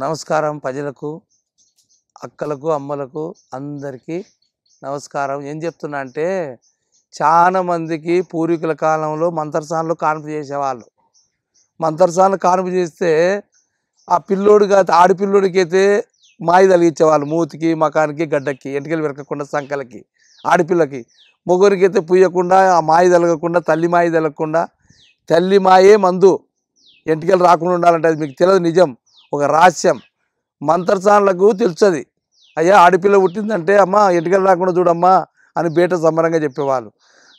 నమస్కారం ప్రజలకు, అక్కలకు, అమ్మలకు అందరికీ నమస్కారం. ఏం చెప్తున్నా అంటే, చాలా మందికి పూర్వీకుల కాలంలో మంతర్సాన్లు కాన్పు చేసేవాళ్ళు. మంతర్సాన్లు కాన్పు చేస్తే ఆ పిల్లోడికి ఆడపిల్లోడికి అయితే మాయి తలిగించేవాళ్ళు. మూతికి, మకానికి, గడ్డకి, ఎంటికలు పెరగకుండా సంకలకి. ఆడపిల్లకి మొగోనికి అయితే పుయ్యకుండా, ఆ మాయి తలగకుండా, తల్లి మాయి తలగకుండా, తల్లి మాయే మందు ఎంటికలు రాకుండా ఉండాలంటే అది మీకు తెలియదు. నిజం, ఒక రహస్యం. మంతర్సాన్లకు తెలుస్తుంది. అయ్యా ఆడపిల్ల పుట్టిందంటే అమ్మ ఎంటికలు రాకుండా చూడమ్మా అని బేట సంబరంగా చెప్పేవాళ్ళు.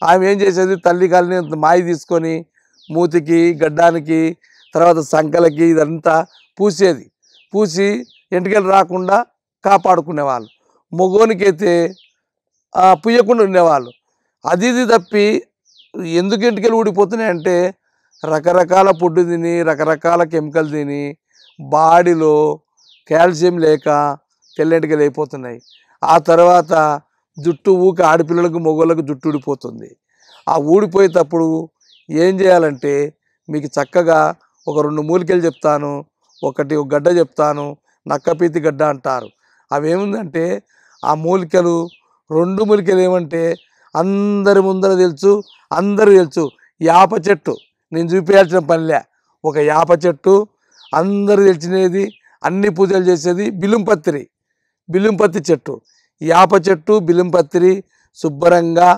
ఆమె ఏం చేసేది, తల్లి కాలిని మాయి తీసుకొని మూతికి, గడ్డానికి, తర్వాత సంకలకి ఇదంతా పూసేది. పూసి ఎంటికలు రాకుండా కాపాడుకునేవాళ్ళు. మగోనికైతే పుయ్యకుండా ఉండేవాళ్ళు. అది తప్పి ఎందుకు ఎంటికలు ఊడిపోతున్నాయంటే, రకరకాల ఫుడ్ తిని, రకరకాల కెమికల్ తిని బాడీలో కాల్షియం లేక తెల్లెంటికలు అయిపోతున్నాయి. ఆ తర్వాత జుట్టు ఆడపిల్లలకు, మగవాళ్ళకు జుట్టు ఊడిపోతుంది. ఆ ఊడిపోయేటప్పుడు ఏం చేయాలంటే, మీకు చక్కగా ఒక 2 మూలికలు చెప్తాను. ఒక గడ్డ చెప్తాను, నక్కపీతి గడ్డ అంటారు. అవి ఏముందంటే, ఆ మూలికలు 2 మూలికలు ఏమంటే అందరి ముందర తెలుసు, అందరూ తెలుసు. యాప చెట్టు నేను చూపించాల్సిన పనిలే. ఒక యాప చెట్టు అందరూ తెలిసినది, అన్ని పూజలు చేసేది బిల్లంపత్రి చెట్టు. యాప చెట్టు, బిల్లంపత్రి శుభ్రంగా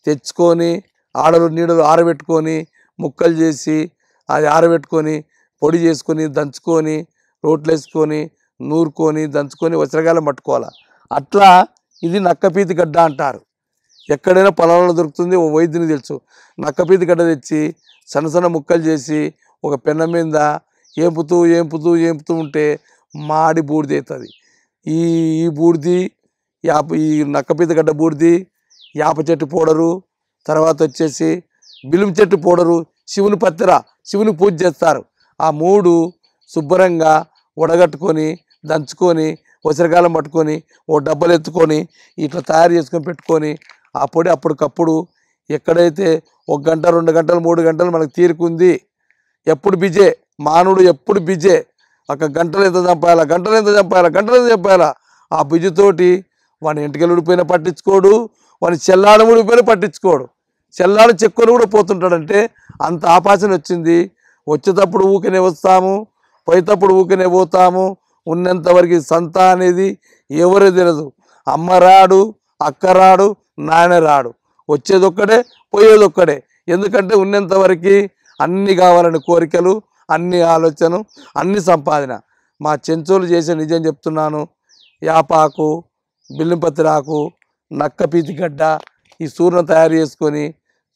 తెచ్చుకొని నీడలు ఆరబెట్టుకొని ముక్కలు చేసి అది ఆరబెట్టుకొని పొడి చేసుకొని దంచుకొని రోట్లు వేసుకొని నూరుకొని దంచుకొని వస్త్రగాలం పట్టుకోవాలి. అట్లా ఇది నక్కపీతి గడ్డ అంటారు. ఎక్కడైనా పొలాల్లో దొరుకుతుంది. ఓ వైద్యుని తెలుసు. నక్కపీతి గడ్డ తెచ్చి సన్న ముక్కలు చేసి ఒక పెన్న మీద ఏంపుతూ ఉంటే మాడి బూడిద అవుతుంది. ఈ బూడిది ఈ నక్కపీతి గడ్డ బూడిది, యాప చెట్టు పౌడరు, తర్వాత వచ్చేసి బిల్లం చెట్టు పౌడరు, శివుని పూజ చేస్తారు. ఆ 3 శుభ్రంగా వడగట్టుకొని దంచుకొని వసరకాలం పట్టుకొని ఓ డబ్బలు ఎత్తుకొని ఇట్లా తయారు చేసుకొని పెట్టుకొని ఆ పొడి అప్పటికప్పుడు ఎక్కడైతే 1 గంట, 2 గంటలు, 3 గంటలు మనకు తీరుకుంది. ఎప్పుడు బిజే మానవుడు, ఎప్పుడు బిజే. ఒక గంటలు ఎంత చంపాలా. ఆ బిజుతోటి వాని ఎంటికలు ఊడిపోయినా పట్టించుకోడు, వాని చెల్లాడు ఊడిపోయినా పట్టించుకోడు. చెల్లాడు చెక్కుని కూడా పోతుంటాడంటే అంత ఆపాసన వచ్చింది. వచ్చేటప్పుడు ఊకనే వస్తాము, పోయేటప్పుడు ఊకనే పోతాము. ఉన్నంతవరకు సంత అనేది ఎవరో తెలియదు. అమ్మ రాడు, అక్క రాడు, నాయన రాడు. వచ్చేదొక్కడే, పోయేదొక్కడే. ఎందుకంటే ఉన్నంతవరకు అన్నీ కావాలని కోరికలు, అన్ని ఆలోచన, అన్ని సంపాదన. మా చెంచోలు చేసే నిజం చెప్తున్నాను. యాపాకు, బిల్లంపత్రి ఆకు, నక్కపీతి గడ్డ ఈ సూర్ణ తయారు చేసుకొని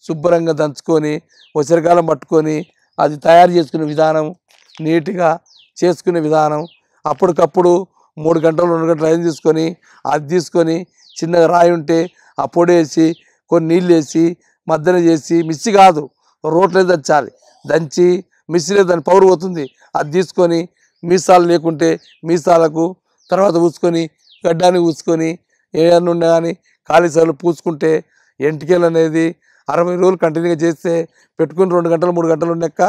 శుభ్రంగా దంచుకొని వసరకాలం పట్టుకొని అది తయారు చేసుకునే విధానం, నీట్గా చేసుకునే విధానం. అప్పటికప్పుడు 3 గంటలు, 2 గంటలు అయిన తీసుకొని అది తీసుకొని చిన్నగా రాయి ఉంటే ఆ పొడి వేసి కొన్ని నీళ్ళు వేసి మద్దన చేసి, మిక్సీ కాదు రోట్లే దంచాలి. దంచి మిక్సీలో దాని పౌరు పోతుంది. అది తీసుకొని మీసాలు లేకుంటే మీసాలకు తర్వాత పూసుకొని గడ్డానికి పూసుకొని ఏమన్నా ఉన్నా కానీ కాళీసార్లు పూసుకుంటే ఎంటికలు అనేది 60 రోజులు కంటిన్యూగా చేస్తే పెట్టుకుని 2 గంటలు, 3 గంటలు ఉన్నాక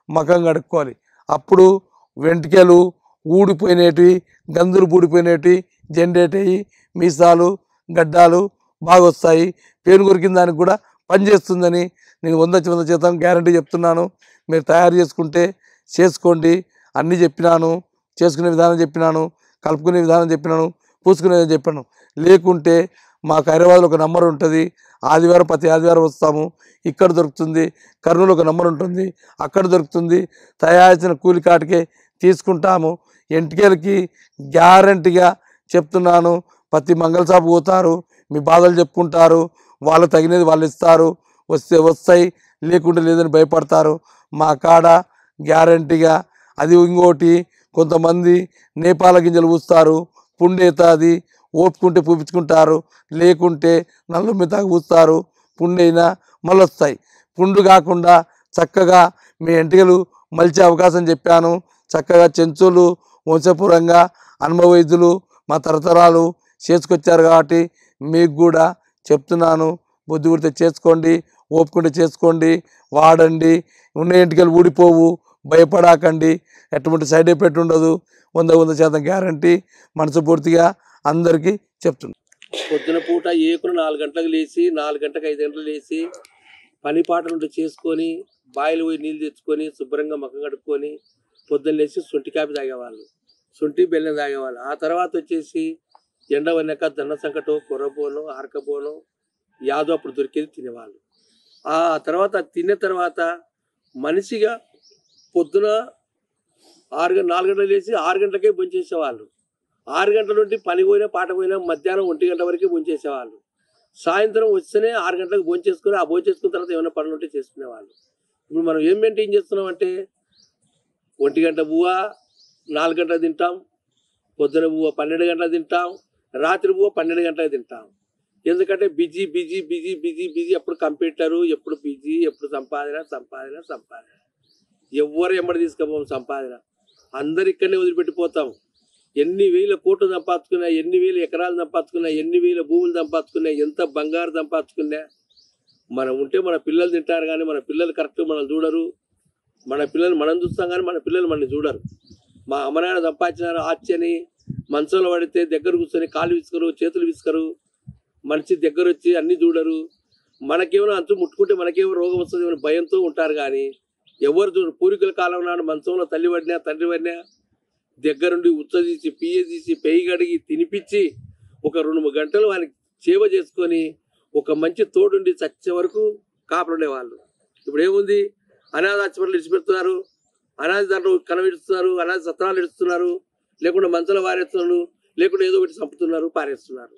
మఖం కడుక్కోవాలి. అప్పుడు వెంట్రుకలు ఊడిపోయినవి, గందులు ఊడిపోయినవి జనరేట్ అయ్యి మీసాలు, గడ్డాలు బాగా వస్తాయి. పేను కొరికిన దానికి కూడా పనిచేస్తుందని నేను 100% గ్యారంటీ చెప్తున్నాను. మీరు తయారు చేసుకుంటే చేసుకోండి. అన్నీ చెప్పినాను. చేసుకునే విధానం చెప్పినాను, కలుపుకునే విధానం చెప్పినాను, పూసుకునేది చెప్పాను. లేకుంటే మాకు హైదరాబాద్లో ఒక నంబర్ ఉంటుంది. ప్రతి ఆదివారం వస్తాము. ఇక్కడ దొరుకుతుంది. కర్నూలు ఒక నంబర్ ఉంటుంది, అక్కడ దొరుకుతుంది. తయారు కూలి కాటికే తీసుకుంటాము. ఎంటికలకి గ్యారంటీగా చెప్తున్నాను. ప్రతి మంగళ షాపు పోతారు, మీ బాధలు చెప్పుకుంటారు, వాళ్ళు తగినది వాళ్ళు ఇస్తారు. వస్తాయి, లేకుంటే లేదని భయపడతారు. మా కాడ గ్యారంటీగా. అది ఇంకోటి, కొంతమంది నేపాల గింజలు పూస్తారు, పుండేతుంది, ఓపుకుంటే పూపించుకుంటారు, లేకుంటే నల్లు మితాకు పూస్తారు. పుండైనా మళ్ళీ వస్తాయి. పుండు కాకుండా చక్కగా మీ ఎంటికలు మలిచే అవకాశం చెప్పాను. చక్కగా చెంచులు వంశపూర్వంగా అనుభవైద్యులు మా తరతరాలు చేసుకొచ్చారు కాబట్టి మీకు కూడా చెప్తున్నాను. బుద్ధి పుడితే చేసుకోండి, ఓపుకుంటే చేసుకోండి, వాడండి. ఉన్న ఎంటికలు ఊడిపోవు, భయపడాకండి, ఎటువంటి సైడ్ ఎఫెక్ట్ ఉండదు, 100% గ్యారంటీ. మనస్ఫూర్తిగా అందరికీ చెప్తున్నాను. పొద్దున పూట ఏకులు 4 గంటలకు లేచి 4 గంటలకు 5 గంటలకు లేచి పని పాటలు చేసుకొని బాయిలు పోయి నీళ్ళు తెచ్చుకొని శుభ్రంగా ముఖం కడుక్కొని పొద్దున్న లేచి శొంఠి కాపీ తాగేవాళ్ళు, శొంఠి బెల్లం తాగేవాళ్ళు. ఆ తర్వాత వచ్చేసి ఎండ వన్నాక జొన్న సంకటో కొర్రపోనో ఆరకపోనో యాదో అప్పుడు దొరికేది తినేవాళ్ళు. ఆ తర్వాత తిన్న తర్వాత మనిషిగా పొద్దున 4 గంటలకు లేచి 6 గంటలకే భోంచేసేవాళ్ళు. 6 గంటల నుండి పని పోయినా పాట పోయినా మధ్యాహ్నం 1 గంట వరకు భోంచేసేవాళ్ళు. సాయంత్రం వస్తేనే 6 గంటలకు భోంచేసుకుని ఆ భోంచేసుకున్న తర్వాత ఏమైనా పనులు ఉంటే చేసుకునేవాళ్ళు. ఇప్పుడు మనం ఏం మెయింటైన్ చేస్తున్నాం అంటే 1 గంట బువ్వ 4 గంటలకు తింటాం, పొద్దున బువ్వ 12 గంటలకు తింటాం, రాత్రి బువ్వ 12 గంటలకు తింటాం. ఎందుకంటే busy busy busy busy busy, ఎప్పుడు కంప్యూటరు, ఎప్పుడు బిజీ, ఎప్పుడు సంపాదన సంపాదన సంపాదన. ఎవరు ఎమ్మడి తీసుకుపోం సంపాదన, అందరు ఇక్కడనే వదిలిపెట్టిపోతాం. ఎన్ని వేల కోట్లు సంపాదించుకున్నా, ఎన్ని వేల ఎకరాలు సంపాదించుకున్నా, ఎన్ని వేల భూములు సంపాదించుకున్నా, ఎంత బంగారు సంపాదించుకున్నా మనం ఉంటే మన పిల్లలు తింటారు, కానీ మన పిల్లలు కరెక్ట్ మనం చూడరు. మన పిల్లలు మనం చూస్తాం కానీ మన పిల్లలు మనల్ని చూడరు. మా అమ్మనాయన సంపాదించినారు ఆశ్చర్యని మంచంలో పడితే దగ్గర కూర్చొని కాళ్ళు విసుకరు, చేతులు విసుకరు, మనిషి దగ్గర వచ్చి అన్ని చూడరు. మనకేమైనా అంచు ముట్టుకుంటే మనకేమో రోగం వస్తుంది అనే భయంతో ఉంటారు. కానీ ఎవరు చూడరు. పూర్వీకుల కాలం నాడు మంచంలో తల్లి పడినా తండ్రి పడినా దగ్గరుండి ఉచ్చదీసి పియ్య తీసి పెయ్యి గడిగి తినిపించి ఒక 2-3 గంటలు వారికి సేవ చేసుకొని ఒక మంచి తోడుండి చచ్చే వరకు కాపాడుండేవాళ్ళు. ఇప్పుడు ఏముంది, అనాథ హాస్పిటల్ ఇడిచిపెడుతున్నారు, అనాథ దాంట్లో కనబెడుతున్నారు, అనాథ సత్రాలు ఇడుస్తున్నారు, లేకుంటే మంచంలో వారేస్తున్నారు, లేకుంటే ఏదో ఒకటి చంపుతున్నారు, పారేస్తున్నారు.